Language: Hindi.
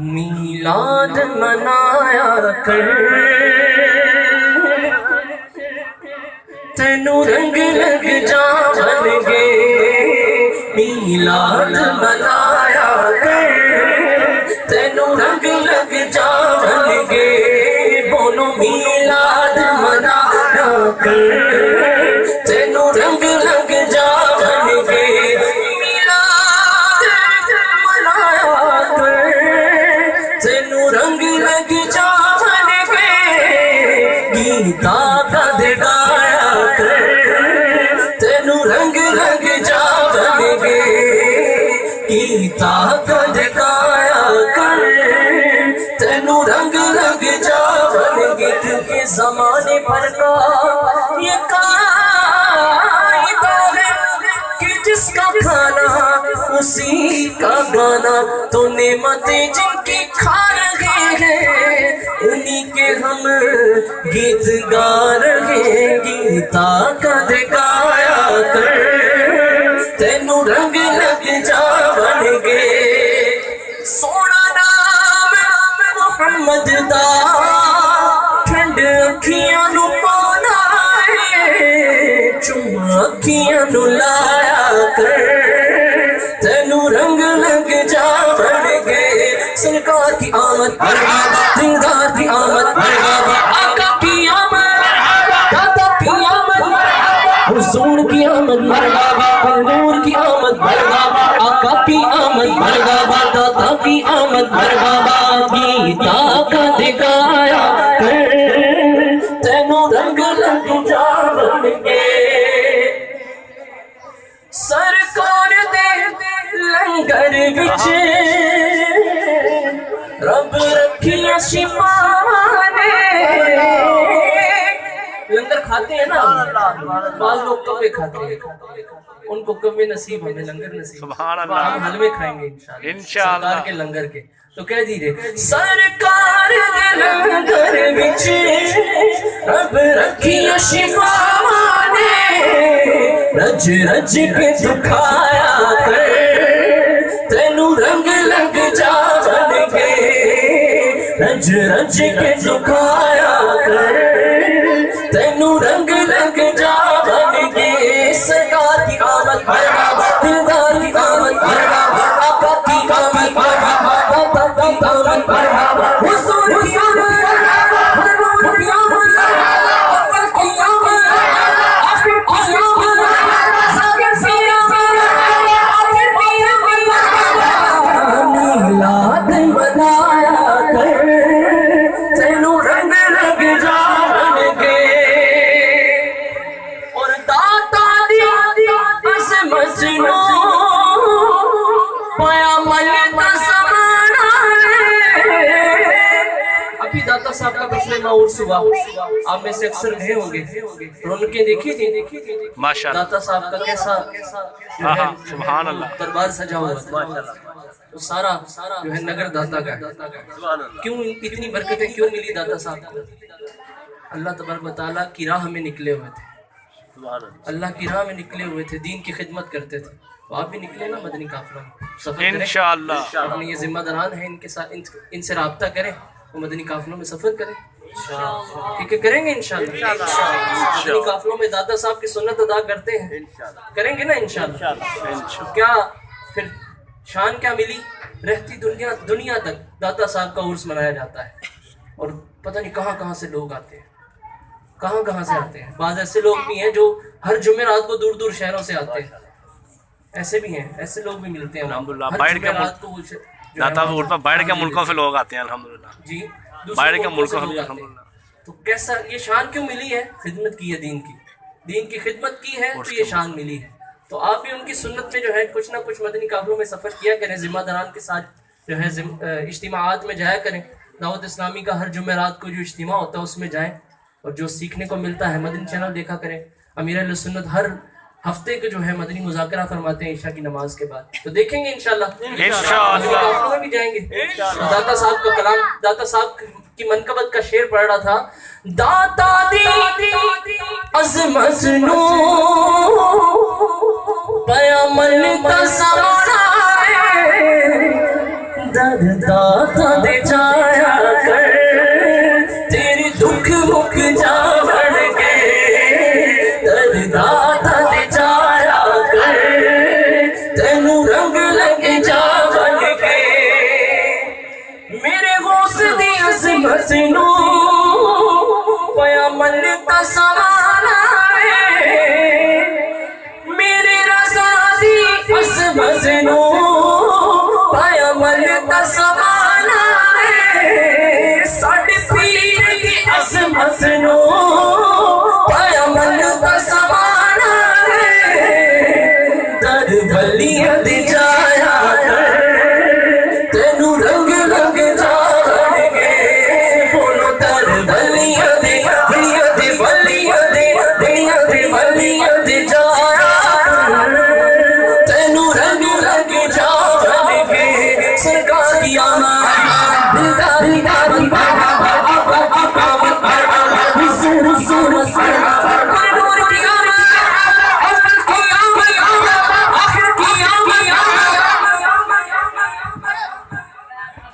मीलाद मनाया कर, तेनू रंग लग जावनगे। मीलाद मनाया कर, तेनू रंग लग जावनगे। बोलो मीलाद मनाया कर, तेनू रंग लग जावनगे। रंग लग जावनगे। गीता कद गाया कर, तेनू रंग लग जावनगे। गीता कद गाया कर, तेनू रंग लग जावनगे। क्योंकि जमाने पर का ये कायदा है कि जिसका खाना उसी का गाना। तो नेमतें जिनकी खा रहे हैं उन्हीं के हम गीत गा रहे। गीता कद गाया कर, तेनू रंग लग जावनगे। सोना नाम मोहम्मद दा ठंड अखियां नू पाना है। चुम्मा अखियां नू लाया कर, तेनू रंग लग जावनगे। सरकार की आमद मरहबा, दिलदार की आमद मरहबा, आका की आमद, दाता की आमद मरहबा, हुजूर की आमद मरहबा, हुजूर की आमद मरहबा, आका की आमद मरहबा, दाता की आमद मरहबा। गीता कद गाया कर, तेनू रंग लग जावनगे। सरकार दे लंगर विच रब रखिया शिफाने। लंगर खाते हैं ना, बाज लोग कब्बे खाते हैं, उनको कब्बे नसीब, हमें लंगर नसीब। सुभान अल्लाह। हम हलवे खाएंगे इंशाअल्लाह सरकार के लंगर के। तो कह दीजिए सरकार के लंगर विच रब रखिया शिफाने। रज रज के दुखाया कर, तेनू रंग लग जावनगे। रज रज के दुखाया कर, तेनू रंग लग जावनगे। सरकार की आमद मरहबा, दिलदार की आमद मरहबा, आका की आमद मरहबा, दाता की आमद मरहबा, हुजूर की आमद मरहबा, हुजूर की आमद मरहबा, अव्वल की आमद मरहबा, आखिर की आमद मरहबा, साबिर की आमद मरहबा, आखिर की आमद मरहबा। मीलाद मनाया कर, तेनू रंग लग जावनगे। और दाता दी अज़मत नू पाया मन दा ज़माना है। अभी दाता साहब का पिछले माह उर्स हुआ, आप में से अक्सर गए होंगे, रौनकें देखी थी माशाअल्लाह। दाता साहब का कैसा सुभान अल्लाह दरबार सजा हुआ था। तो सारा जो है नगर दाता का। क्यों इतनी बरकतें क्यों मिली दाता साहब को? अल्लाह तबारक व तआला की राह में निकले हुए थे, अल्लाह की राह में निकले हुए थे, दीन की खिदमत करते थे। तो आप भी निकले ना मदनी काफिला में, सफर इंशाअल्लाह। अपने ये जिम्मेदारान हैं, इनके साथ इनसे राब्ता करें, वो मदनी काफिलों में सफर करें। ठीक है, करेंगे इंशाअल्लाह। मदनी काफिलों में दाता साहब की सुन्नत अदा करते हैं, करेंगे ना इंशाअल्लाह। क्या फिर शान क्या मिली, रहती दुनिया तक दाता साहब का उर्स मनाया जाता है। और पता नहीं कहाँ कहाँ से लोग आते हैं, कहाँ से आते हैं। बाज़ ऐसे लोग भी हैं जो हर जुमेरात को दूर दूर शहरों से आते हैं, ऐसे भी हैं, ऐसे लोग भी मिलते हैं अल्हम्दुलिल्लाह। बाहर के मुल्कों से लोग आते हैं अल्हम्दुलिल्लाह जी, बाहर के मुल्कों से अल्हम्दुलिल्लाह। तो कैसा ये शान क्यों मिली है? खिदमत की है, दीन की खिदमत की है, तो ये शान मिली है। तो आप भी उनकी सुन्नत में जो है कुछ ना कुछ मदनी काफिलों में सफ़र किया करें, जिम्मेदारान के साथ जो है इज्तिमाआत में जाया करें। दावत इस्लामी का हर जुमेरात को जो इज्तिमा होता है उसमें जाएं, और जो सीखने को मिलता है मदनी चैनल देखा करें। अमीर अहले सुन्नत हर हफ्ते के जो है मदनी मुज़ाकरा फरमाते हैं ईशा की नमाज के बाद, तो देखेंगे इंशाल्लाह में भी जाएंगे। दाता साहब का कलाम, दाता साहब की मनकबत का शेर पढ़ रहा था, दाता दी अज़मत नो बया मन दा ज़माना है, मसनू पया मन का समाना मेरे रज़ा दी अस मसनू पया मन का समाना साढ़े पीर की अस मसनू